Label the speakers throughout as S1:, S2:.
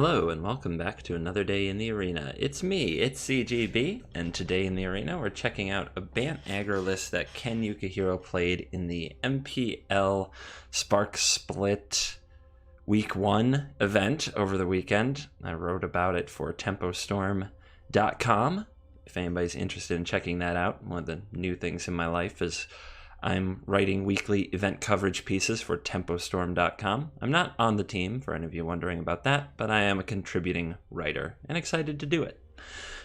S1: Hello and welcome back to another day in the arena. It's me, it's CGB, and today in the arena we're checking out a Bant aggro list that Ken Yukuhiro played in the MPL Spark Split Week 1 event over the weekend. I wrote about it for TempoStorm.com. If anybody's interested in checking that out, one of the new things in my life is I'm writing weekly event coverage pieces for TempoStorm.com. I'm not on the team, for any of you wondering about that, but I am a contributing writer and excited to do it.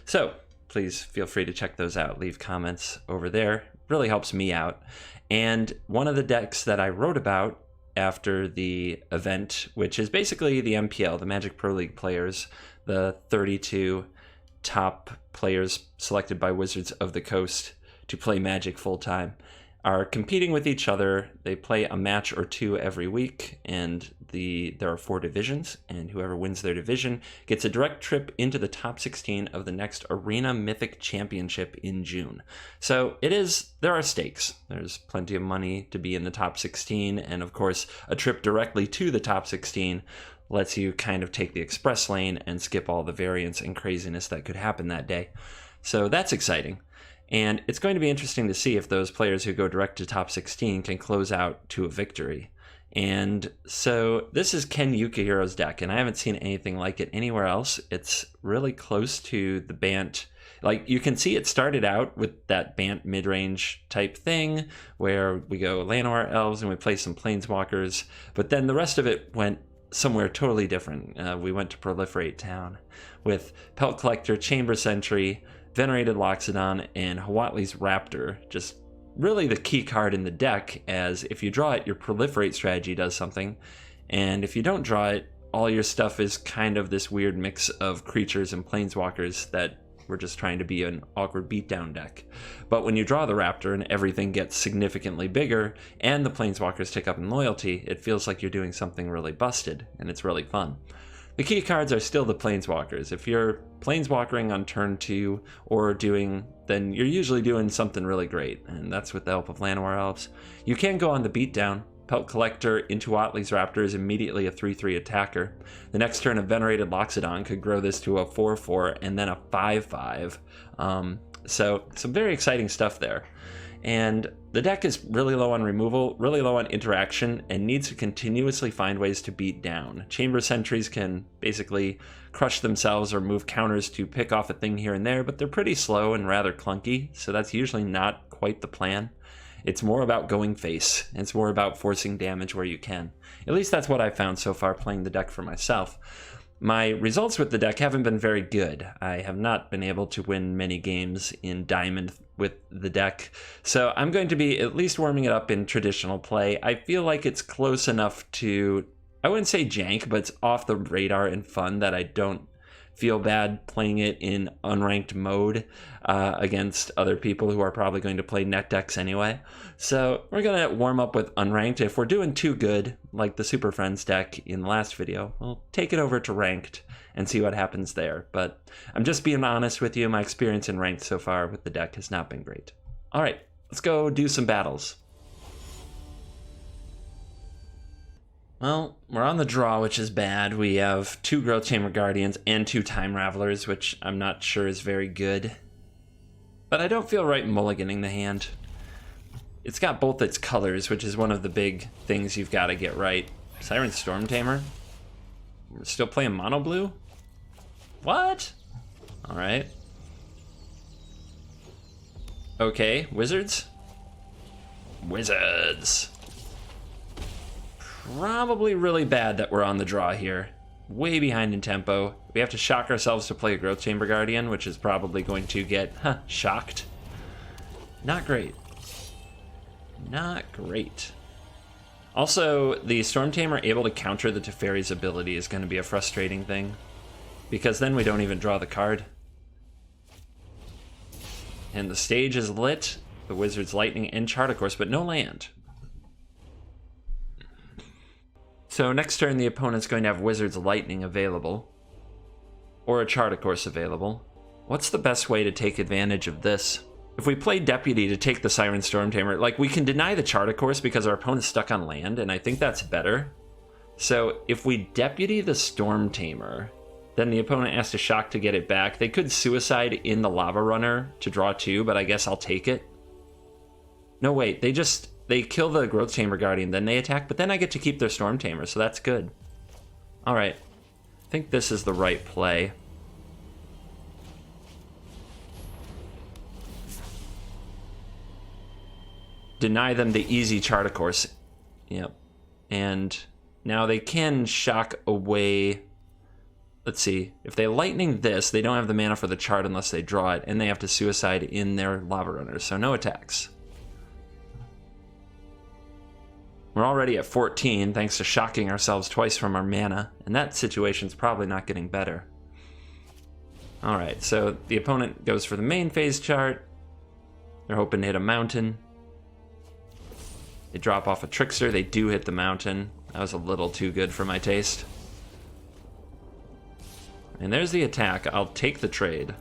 S1: So please feel free to check those out. Leave comments over there. It really helps me out. And one of the decks that I wrote about after the event, which is basically the MPL, the Magic Pro League players, the 32 top players selected by Wizards of the Coast to play Magic full-time, are competing with each other. They play a match or two every week, and there are 4 divisions, and whoever wins their division gets a direct trip into the top 16 of the next Arena Mythic Championship in June. So there are stakes. There's plenty of money to be in the top 16, and of course a trip directly to the top 16 lets you kind of take the express lane and skip all the variance and craziness that could happen that day. So that's exciting. And it's going to be interesting to see if those players who go direct to top 16 can close out to a victory. And so this is Ken Yukuhiro's deck, and I haven't seen anything like it anywhere else. It's really close to the Bant. Like, you can see it started out with that Bant mid-range type thing where we go Llanowar Elves and we play some Planeswalkers, but then the rest of it went somewhere totally different. We went to Proliferate Town with Pelt Collector, Chamber Sentry, Venerated Loxodon, and Huatli's Raptor. Just really the key card in the deck, as if you draw it, your Proliferate strategy does something, and if you don't draw it, all your stuff is kind of this weird mix of creatures and planeswalkers that we're just trying to be an awkward beatdown deck. But when you draw the Raptor and everything gets significantly bigger, and the planeswalkers tick up in loyalty, it feels like you're doing something really busted, and it's really fun. The key cards are still the Planeswalkers. If you're Planeswalkering on turn 2 or then you're usually doing something really great, and that's with the help of Llanowar Elves. You can go on the beatdown. Pelt Collector into Huatli's Raptor is immediately a 3/3 attacker. The next turn of Venerated Loxodon could grow this to a 4/4 and then a 5/5. So some very exciting stuff there. And the deck is really low on removal, really low on interaction, and needs to continuously find ways to beat down. Chamber Sentries can basically crush themselves or move counters to pick off a thing here and there, but they're pretty slow and rather clunky, so that's usually not quite the plan. It's more about going face. It's more about forcing damage where you can. At least that's what I've found so far playing the deck for myself. My results with the deck haven't been very good. I have not been able to win many games in Diamond with the deck, so I'm going to be at least warming it up in traditional play. I feel like it's close enough to, I wouldn't say jank, but it's off the radar and fun that I don't feel bad playing it in unranked mode against other people who are probably going to play net decks anyway. So we're going to warm up with unranked. If we're doing too good, like the Super Friends deck in the last video, we'll take it over to ranked and see what happens there. But I'm just being honest with you, my experience in ranked so far with the deck has not been great. All right, let's go do some battles. Well, we're on the draw, which is bad. We have 2 Growth Chamber Guardians and 2 Time Ravelers, which I'm not sure is very good. But I don't feel right mulliganing the hand. It's got both its colors, which is one of the big things you've got to get right. Siren Storm Tamer? We're still playing mono blue? What? Alright. Okay, Wizards? Wizards! Probably really bad that we're on the draw here. Way behind in tempo. We have to shock ourselves to play a Growth Chamber Guardian, which is probably going to get, shocked. Not great. Not great. Also, the Storm Tamer able to counter the Teferi's ability is going to be a frustrating thing, because then we don't even draw the card. And the stage is lit. The Wizard's Lightning and Chart, of course, but no land. So next turn, the opponent's going to have Wizard's Lightning available, or a Chart, of course, available. What's the best way to take advantage of this? If we play Deputy to take the Siren Storm Tamer, like, we can deny the Chart, of course, because our opponent's stuck on land, and I think that's better. So if we Deputy the Storm Tamer, Then the opponent has to shock to get it back. They could suicide in the lava runner to draw 2, but I guess I'll take it. No, wait, they kill the growth chamber guardian, then they attack, but then I get to keep their storm tamer, so that's good. All right, I think this is the right play. Deny them the easy chart, of course. Yep. And now they can shock away. Let's see. If they lightning this, they don't have the mana for the chart unless they draw it, and they have to suicide in their lava runners, so no attacks. We're already at 14 thanks to shocking ourselves twice from our mana, and that situation's probably not getting better. Alright, so the opponent goes for the main phase chart. They're hoping to hit a mountain. They drop off a trickster. They do hit the mountain. That was a little too good for my taste. And there's the attack. I'll take the trade.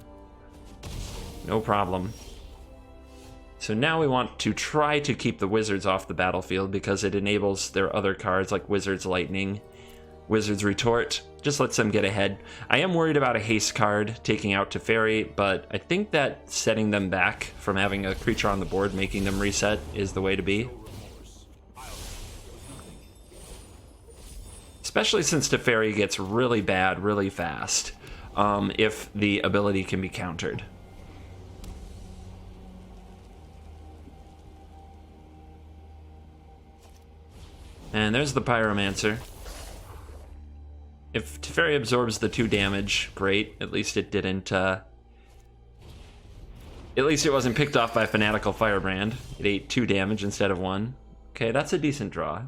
S1: No problem. So now we want to try to keep the wizards off the battlefield because it enables their other cards like Wizard's Lightning, Wizard's Retort. Just lets them get ahead. I am worried about a haste card taking out Teferi, but I think that setting them back from having a creature on the board, making them reset, is the way to be. Especially since Teferi gets really bad really fast if the ability can be countered. And there's the Pyromancer. If Teferi absorbs the 2 damage, great. At least it didn't... at least it wasn't picked off by Fanatical Firebrand. It ate 2 damage instead of 1. Okay, that's a decent draw.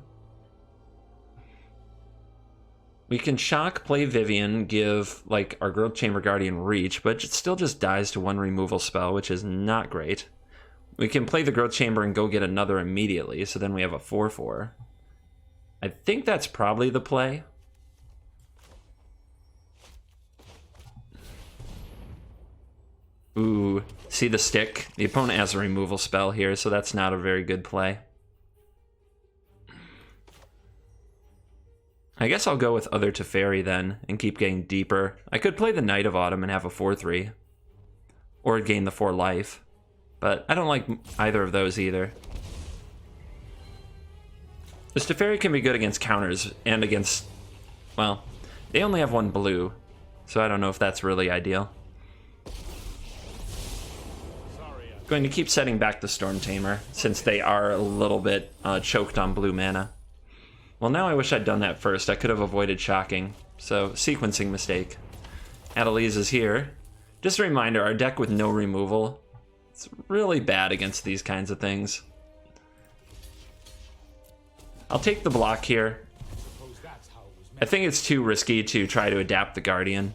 S1: We can shock, play Vivian, give like our Growth Chamber Guardian reach, but it still just dies to 1 removal spell, which is not great. We can play the Growth Chamber and go get another immediately, so then we have a 4/4. I think that's probably the play. Ooh, see the stick? The opponent has a removal spell here, so that's not a very good play. I guess I'll go with other Teferi then, and keep getting deeper. I could play the Knight of Autumn and have a 4/3. Or gain the 4 life. But I don't like either of those either. This Teferi can be good against counters, and against... well, they only have 1 blue, so I don't know if that's really ideal. Going to keep setting back the Storm Tamer, since they are a little bit choked on blue mana. Well, now I wish I'd done that first. I could have avoided shocking. So, sequencing mistake. Adeliz is here. Just a reminder, our deck with no removal, it's really bad against these kinds of things. I'll take the block here. I think it's too risky to try to adapt the Guardian.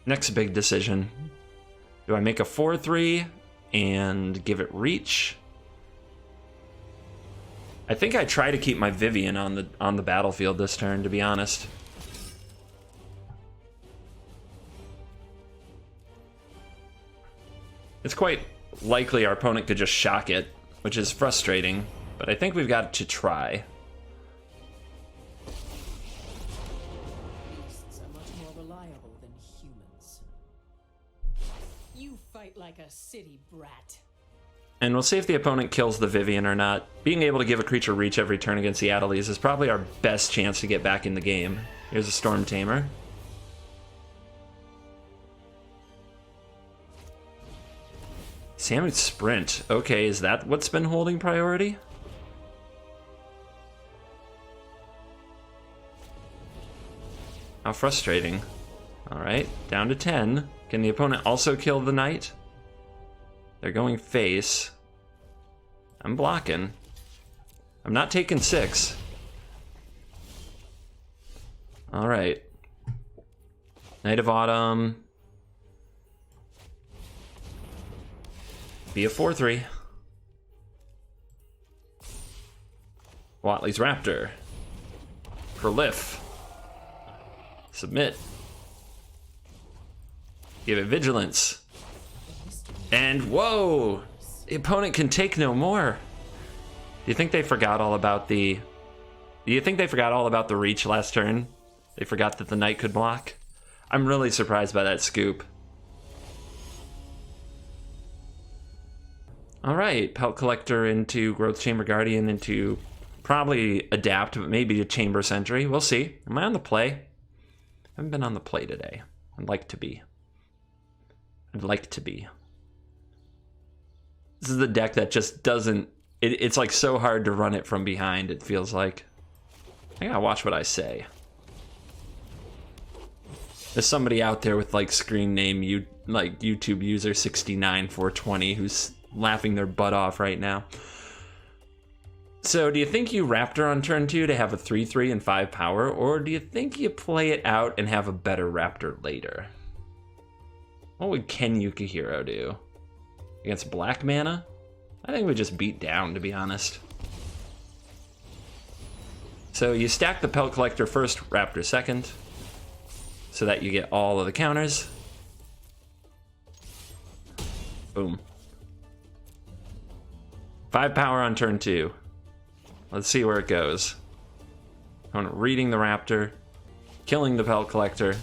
S1: Next big decision. Do I make a 4/3 and give it reach? I think I try to keep my Vivian on the battlefield this turn, to be honest. It's quite likely our opponent could just shock it, which is frustrating, but I think we've got to try.
S2: Beasts are much more reliable than humans. You fight like a city brat.
S1: And we'll see if the opponent kills the Vivian or not. Being able to give a creature reach every turn against the Adeliz is probably our best chance to get back in the game. Here's a Storm Tamer. Sammy's Sprint. Okay, is that what's been holding priority? How frustrating. Alright, down to 10. Can the opponent also kill the Knight? They're going face. I'm blocking. I'm not taking 6. Alright. Knight of Autumn. Be a 4/3. Watley's Raptor. Prolif. Submit. Give it Vigilance. And whoa! The opponent can take no more. Do you think they forgot all about the... Do you think they forgot all about the reach last turn? They forgot that the knight could block? I'm really surprised by that scoop. Alright, Pelt Collector into Growth Chamber Guardian into probably Adapt, but maybe a Chamber Sentry. We'll see. Am I on the play? I haven't been on the play today. I'd like to be. I'd like to be. This is the deck that just doesn't... It's like so hard to run it from behind, it feels like. I gotta watch what I say. There's somebody out there with like screen name, like YouTube user 69420 who's laughing their butt off right now. So do you think you Raptor on turn 2 to have a 3/3 and 5 power, or do you think you play it out and have a better Raptor later? What would Ken Yukuhiro do? Against black mana? I think we just beat down, to be honest. So you stack the Pelt Collector first, Raptor second, so that you get all of the counters. Boom. 5 power on turn 2. Let's see where it goes. I'm reading the Raptor, killing the Pelt Collector,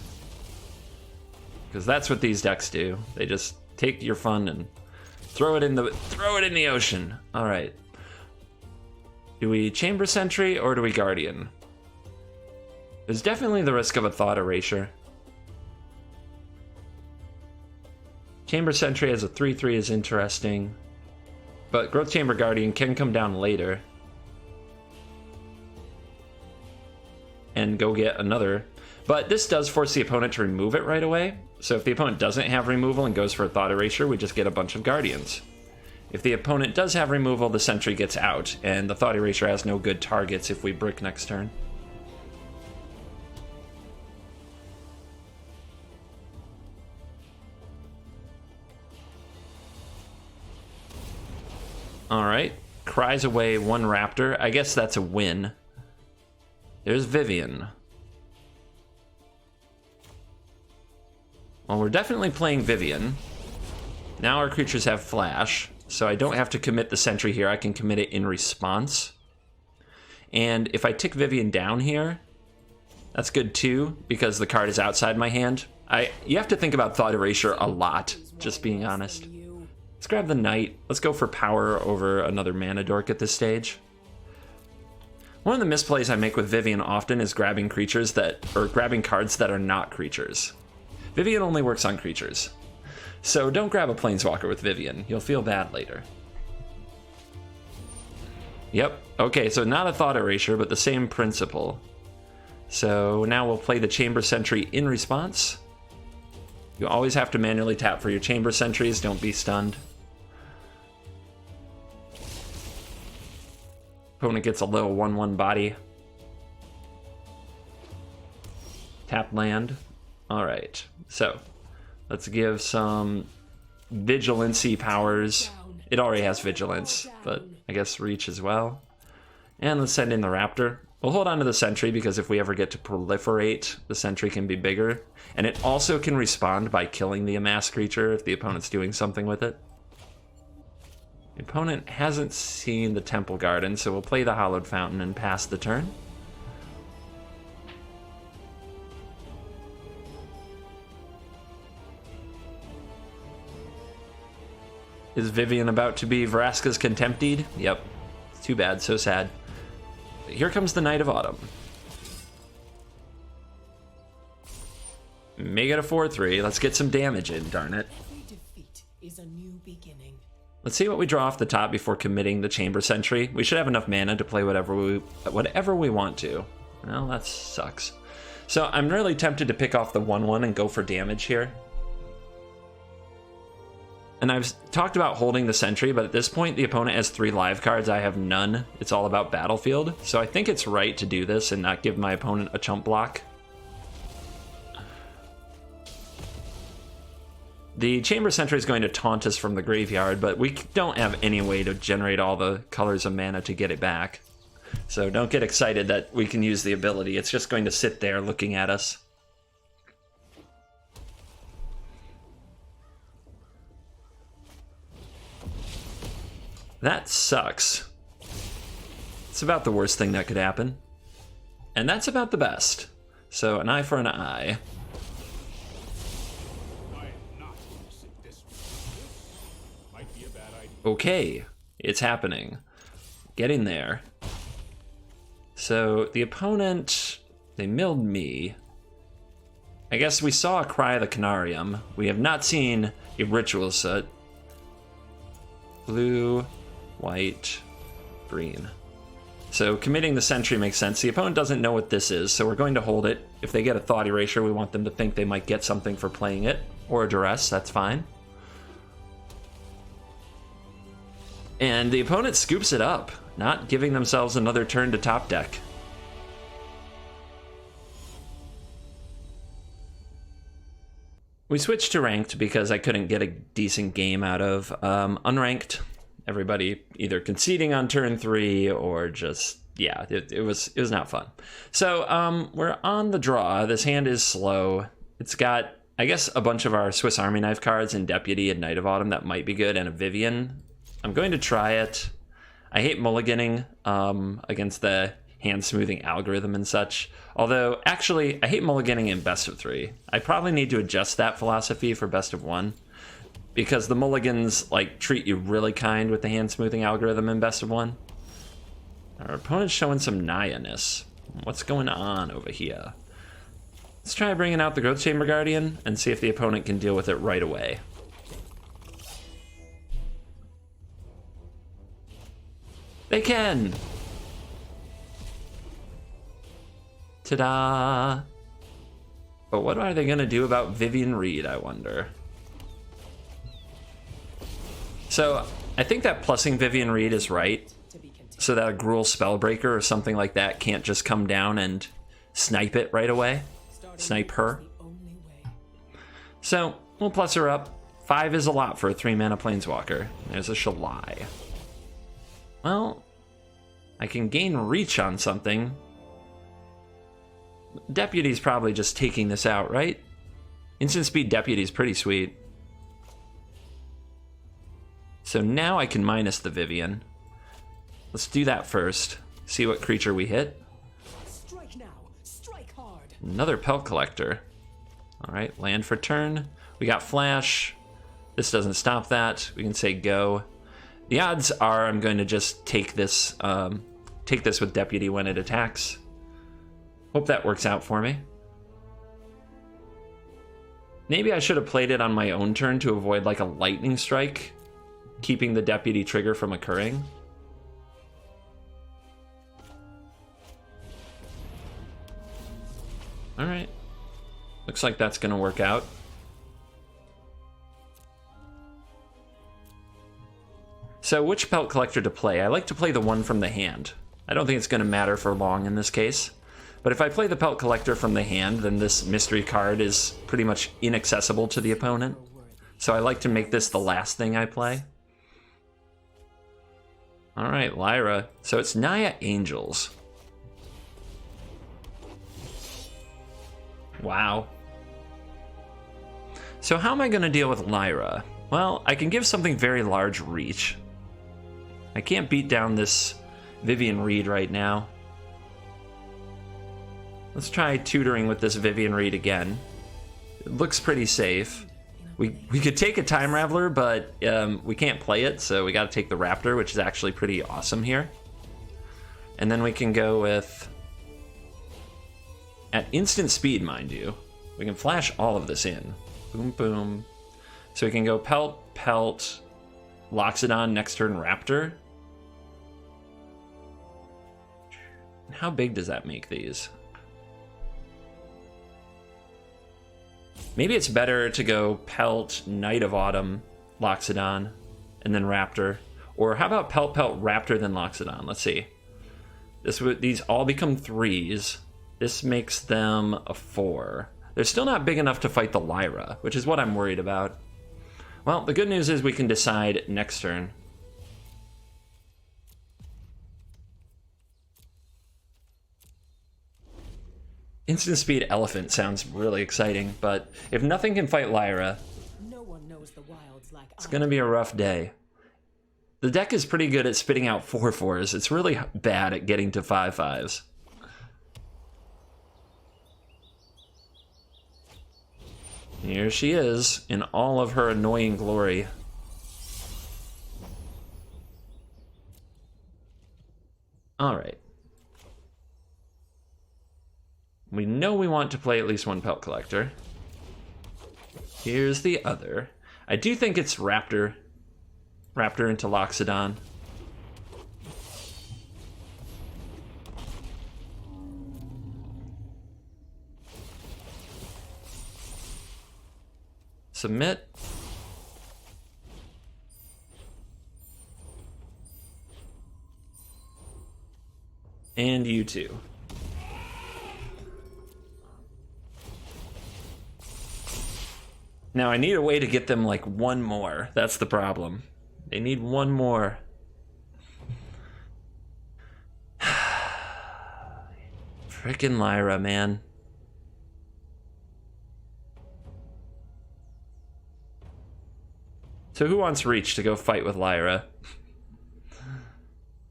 S1: because that's what these decks do. They just take your fun and throw it in the ocean. All right. Do we Chamber Sentry or do we Guardian? There's definitely the risk of a Thought Erasure. Chamber Sentry as a 3/3 is interesting, but Growth Chamber Guardian can come down later and go get another. But this does force the opponent to remove it right away. So if the opponent doesn't have removal and goes for a Thought Erasure, we just get a bunch of Guardians. If the opponent does have removal, the Sentry gets out, and the Thought Erasure has no good targets if we brick next turn. Alright, cries away one Raptor. I guess that's a win. There's Vivian. Well, we're definitely playing Vivian. Now our creatures have flash, so I don't have to commit the Sentry here. I can commit it in response. And if I tick Vivian down here, that's good too, because the card is outside my hand. You have to think about Thought Erasure a lot, just being honest. Let's grab the Knight. Let's go for power over another Mana Dork at this stage. One of the misplays I make with Vivian often is grabbing cards that are not creatures. Vivian only works on creatures. So don't grab a Planeswalker with Vivian. You'll feel bad later. Yep. Okay, so not a Thought Erasure, but the same principle. So now we'll play the Chamber Sentry in response. You always have to manually tap for your Chamber Sentries. Don't be stunned. Opponent gets a little 1/1 body. Tap land. Alright, so let's give some Vigilancy powers. It already has Vigilance, but I guess Reach as well. And let's send in the Raptor. We'll hold on to the Sentry because if we ever get to Proliferate, the Sentry can be bigger. And it also can respond by killing the Amass creature if the opponent's doing something with it. The opponent hasn't seen the Temple Garden, so we'll play the Hallowed Fountain and pass the turn. Is Vivian about to be Vraska's Contempted? Yep. Too bad, so sad. Here comes the Knight of Autumn. Make it a 4/3. Let's get some damage in, darn it.
S2: Every defeat is a new beginning.
S1: Let's see what we draw off the top before committing the Chamber Sentry. We should have enough mana to play whatever we want to. Well, that sucks. So I'm really tempted to pick off the 1/1 and go for damage here. And I've talked about holding the Sentry, but at this point the opponent has 3 live cards. I have none. It's all about Battlefield. So I think it's right to do this and not give my opponent a chump block. The Chamber Sentry is going to taunt us from the graveyard, but we don't have any way to generate all the colors of mana to get it back. So don't get excited that we can use the ability. It's just going to sit there looking at us. That sucks. It's about the worst thing that could happen. And that's about the best. So an eye for an eye. Okay, it's happening. Getting there. So the opponent, they milled me. I guess we saw a Cry of the Canarium. We have not seen a Ritual Soot. Blue, white, green. So committing the Sentry makes sense. The opponent doesn't know what this is, so we're going to hold it. If they get a Thought Erasure, we want them to think they might get something for playing it. Or a Duress, that's fine. And the opponent scoops it up, not giving themselves another turn to top deck. We switched to ranked because I couldn't get a decent game out of unranked. Everybody either conceding on turn 3 or just, yeah, it was not fun. So we're on the draw. This hand is slow. It's got, I guess, a bunch of our Swiss Army Knife cards and Deputy and Knight of Autumn that might be good, and a Vivian. I'm going to try it. I hate mulliganing against the hand smoothing algorithm and such. Although, actually, I hate mulliganing in best of 3. I probably need to adjust that philosophy for best of 1. Because the mulligans, like, treat you really kind with the hand smoothing algorithm in best of 1. Our opponent's showing some Naya-ness. What's going on over here? Let's try bringing out the Growth Chamber Guardian and see if the opponent can deal with it right away. They can! Ta-da! But what are they going to do about Vivian Reed, I wonder? So, I think that plussing Vivian Reed is right. So that a Gruul Spellbreaker or something like that can't just come down and snipe it right away. Snipe her. So, we'll plus her up. 5 is a lot for a 3-mana Planeswalker. There's a Shalai. Well, I can gain reach on something. Deputy's probably just taking this out, right? Instant speed Deputy's pretty sweet. So now I can minus the Vivian. Let's do that first. See what creature we hit.
S2: Strike now. Strike hard.
S1: Another Pelt Collector. Alright, land for turn. We got Flash. This doesn't stop that. We can say go. The odds are I'm going to just take this with Deputy when it attacks. Hope that works out for me. Maybe I should have played it on my own turn to avoid like a lightning strike, keeping the Deputy trigger from occurring. Alright. Looks like that's going to work out. So which Pelt Collector to play? I like to play the one from the hand. I don't think it's going to matter for long in this case. But if I play the Pelt Collector from the hand, then this mystery card is pretty much inaccessible to the opponent. So I like to make this the last thing I play. Alright, Lyra. So it's Naya Angels. Wow. So how am I going to deal with Lyra? Well, I can give something very large reach. I can't beat down this Vivian Reed right now. Let's try tutoring with this Vivian Reed again. It looks pretty safe. We could take a Time Raveler, but we can't play it, so we gotta take the Raptor, which is actually pretty awesome here. And then we can go with... at instant speed, mind you. We can flash all of this in. Boom, boom. So we can go Pelt, Pelt, Loxodon, next turn Raptor. How big does that make these? Maybe it's better to go Pelt, Knight of Autumn, Loxodon, and then Raptor. Or how about Pelt, Pelt, Raptor, then Loxodon? Let's see. These all become 3s. This makes them a 4. They're still not big enough to fight the Lyra, which is what I'm worried about. Well, the good news is we can decide next turn. Instant Speed Elephant sounds really exciting, but if nothing can fight Lyra,
S2: No one knows the wilds like
S1: it's gonna be a rough day. The deck is pretty good at spitting out 4/4s. It's really bad at getting to 5/5s. Here she is in all of her annoying glory. All right. We know we want to play at least one Pelt Collector. Here's the other. I do think it's Raptor. Raptor into Loxodon. Submit. And you too. Now I need a way to get them like one more. That's the problem. They need one more. Frickin' Lyra, man. So who wants Reach to go fight with Lyra?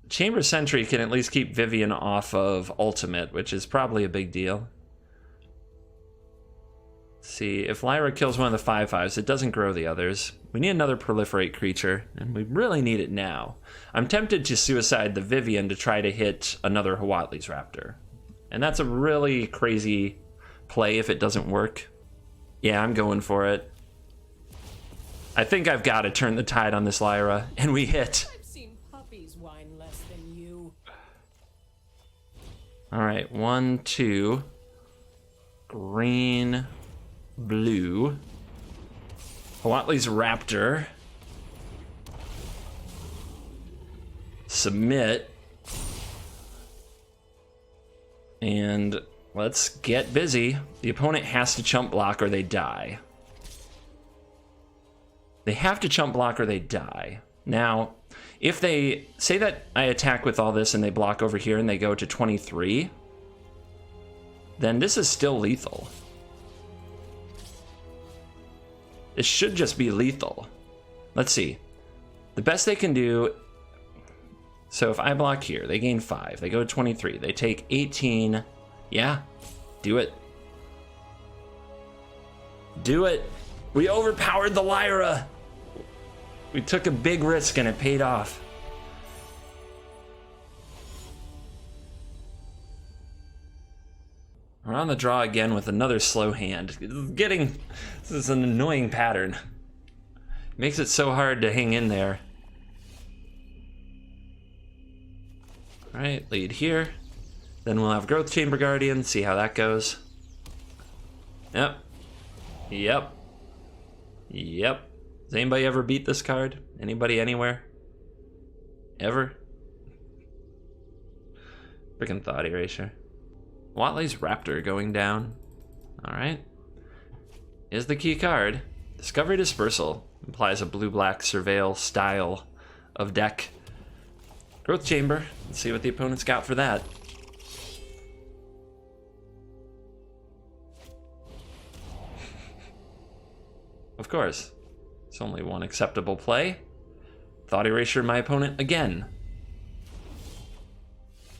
S1: Chamber Sentry can at least keep Vivian off of Ultimate, which is probably a big deal. Let's see, if Lyra kills one of the 5/5s, it doesn't grow the others. We need another Proliferate creature, and we really need it now. I'm tempted to suicide the Vivian to try to hit another Huatli's Raptor. And that's a really crazy play if it doesn't work. Yeah, I'm going for it. I think I've got to turn the tide on this Lyra, and we hit.
S2: I've seen puppies whine less than you.
S1: All right, 1, 2, green, blue, Huatli's Raptor, submit, and let's get busy. The opponent has to chump block or they die. They have to chump block or they die. Now, if they say that I attack with all this and they block over here and they go to 23, then this is still lethal. This should just be lethal. Let's see. The best they can do, so if I block here, they gain 5. They go to 23. They take 18. Yeah, do it. Do it. We overpowered the Lyra. We took a big risk and it paid off. We're on the draw again with another slow hand. This is an annoying pattern. Makes it so hard to hang in there. All right, lead here. Then we'll have Growth Chamber Guardian, see how that goes. Yep. Yep. Yep. Has anybody ever beat this card? Anybody anywhere? Ever? Freaking Thought Erasure. Huatli's Raptor going down. Alright. Is the key card. Discovery Dispersal. Implies a blue-black surveil style of deck. Growth Chamber. Let's see what the opponent's got for that. Of course. It's only one acceptable play. Thought Erasure my opponent again.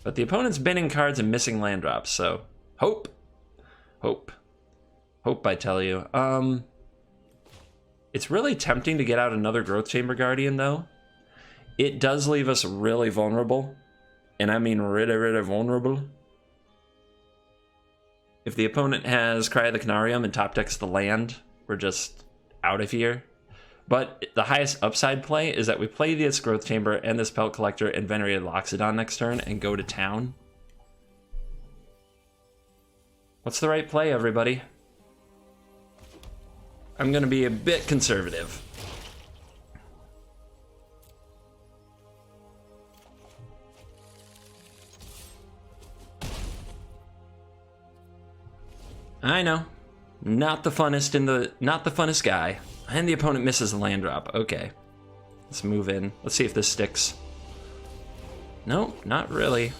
S1: But the opponent's binning cards and missing land drops, so hope. Hope. Hope, I tell you. It's really tempting to get out another Growth Chamber Guardian, though. It does leave us really vulnerable. And I mean really vulnerable. If the opponent has Cry of the Canarium and top decks the land, we're just out of here. But the highest upside play is that we play this Growth Chamber and this Pelt Collector and Venerated Loxodon next turn and go to town. What's the right play, everybody? I'm going to be a bit conservative. I know. Not the funnest guy. And the opponent misses a land drop. Okay. Let's move in. Let's see if this sticks. Nope, not really.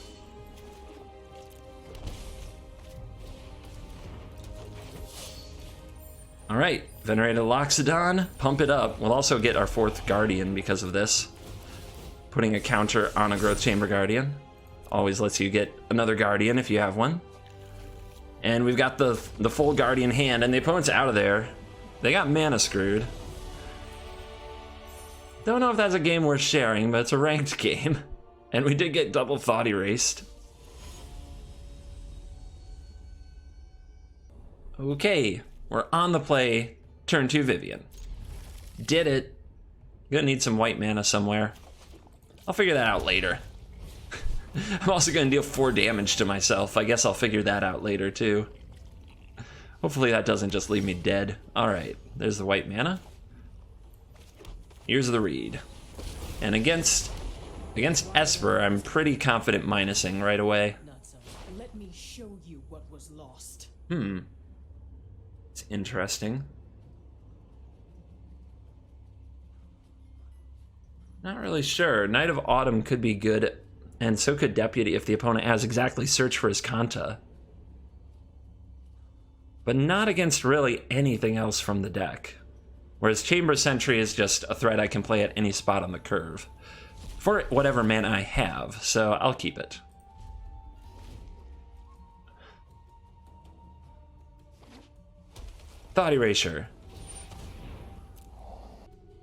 S1: Alright, Venerated Loxodon. Pump it up. We'll also get our 4th Guardian because of this. putting a counter on a Growth Chamber Guardian. Always lets you get another Guardian if you have one. And we've got the full Guardian hand, and the opponent's out of there. They got mana screwed. Don't know if that's a game worth sharing, but it's a ranked game. And we did get double thought erased. Okay, we're on the play. Turn 2 Vivian. Did it. Gonna need some white mana somewhere. I'll figure that out later. I'm also gonna deal 4 damage to myself. I guess I'll figure that out later too. Hopefully that doesn't just leave me dead. Alright, there's the white mana. Here's the read. And against Esper, I'm pretty confident minusing right away.
S2: Let me show you what was lost.
S1: It's interesting. Not really sure. Knight of Autumn could be good, and so could Deputy if the opponent has exactly Search for his Kanta. But not against really anything else from the deck. Whereas Chamber Sentry is just a threat I can play at any spot on the curve. For whatever mana I have, so I'll keep it. Thought Erasure.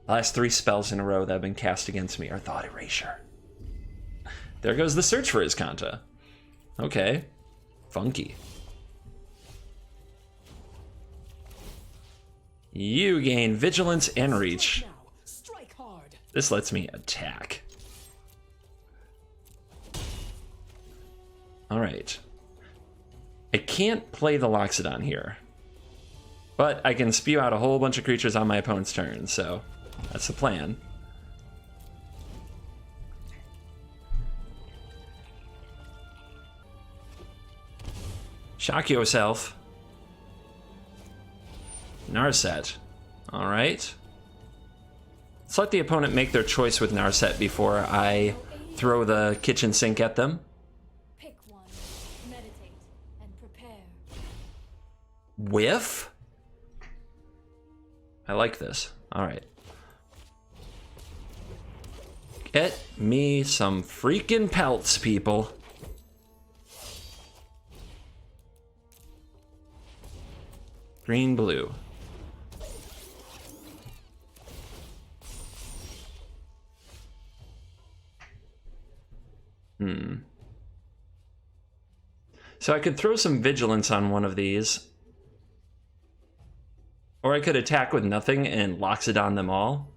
S1: The last 3 spells in a row that have been cast against me are Thought Erasure. There goes the Search for his Kanta. Okay. Funky. You gain Vigilance and Reach.
S2: Strike hard.
S1: This lets me attack. Alright. I can't play the Loxodon here. But I can spew out a whole bunch of creatures on my opponent's turn, so that's the plan. Shock yourself. Narset. Alright. Let's let the opponent make their choice with Narset before I throw the kitchen sink at them.
S3: Pick one, meditate, and prepare.
S1: Whiff? I like this. Alright. Get me some freaking pelts, people. Green, blue. So I could throw some Vigilance on one of these. Or I could attack with nothing and Loxodon them all.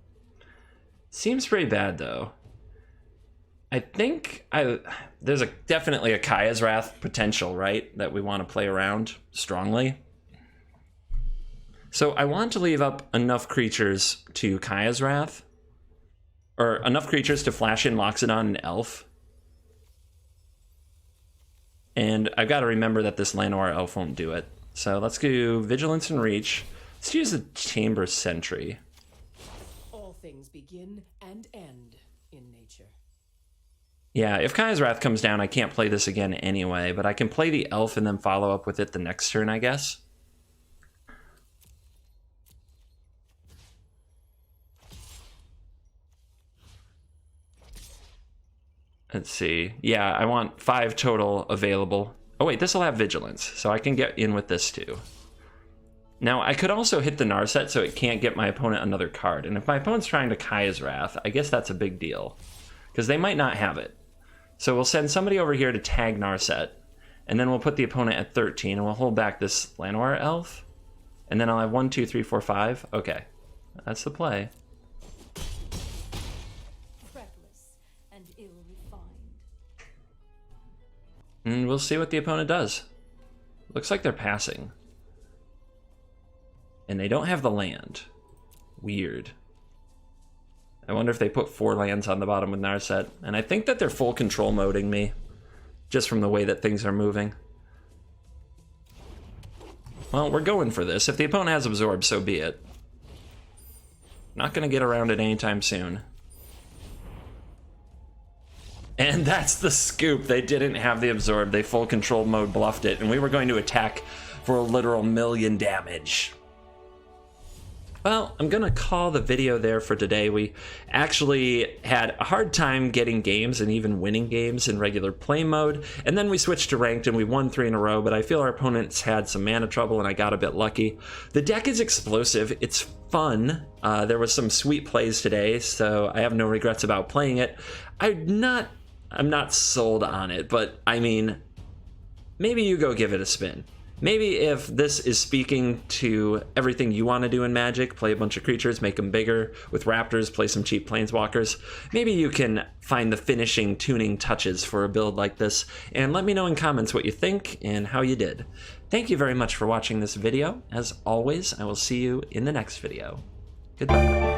S1: Seems pretty bad, though. I think there's definitely a Kaya's Wrath potential, right? That we want to play around strongly. So I want to leave up enough creatures to Kaya's Wrath. Or enough creatures to flash in Loxodon and Elf. And I've got to remember that this Llanowar Elf won't do it. So let's do Vigilance and Reach. Let's use the Chamber Sentry.
S2: All things begin and end in nature.
S1: Yeah, if Kaya's Wrath comes down, I can't play this again anyway, but I can play the Elf and then follow up with it the next turn, I guess. Let's see. Yeah, I want 5 total available. Oh wait, this will have Vigilance, so I can get in with this too. Now, I could also hit the Narset so it can't get my opponent another card. And if my opponent's trying to Kaya's Wrath, I guess that's a big deal. Because they might not have it. So we'll send somebody over here to tag Narset. And then we'll put the opponent at 13, and we'll hold back this Llanowar Elf. And then I'll have 1, 2, 3, 4, 5. Okay. That's the play. And we'll see what the opponent does. Looks like they're passing. And they don't have the land. Weird. I wonder if they put 4 lands on the bottom with Narset. And I think that they're full control moding me. Just from the way that things are moving. Well, we're going for this. If the opponent has Absorb, so be it. Not going to get around it anytime soon. And that's the scoop. They didn't have the Absorb. They full control mode bluffed it. And we were going to attack for a literal 1,000,000 damage. Well, I'm gonna call the video there for today. We actually had a hard time getting games and even winning games in regular play mode, and then we switched to ranked and we won 3 in a row, but I feel our opponents had some mana trouble and I got a bit lucky. The deck is explosive, it's fun. There was some sweet plays today, so I have no regrets about playing it. I'm not sold on it, but I mean, maybe you go give it a spin. Maybe if this is speaking to everything you want to do in Magic, play a bunch of creatures, make them bigger, with Raptors, play some cheap Planeswalkers, maybe you can find the finishing tuning touches for a build like this, and let me know in comments what you think and how you did. Thank you very much for watching this video. As always, I will see you in the next video. Goodbye.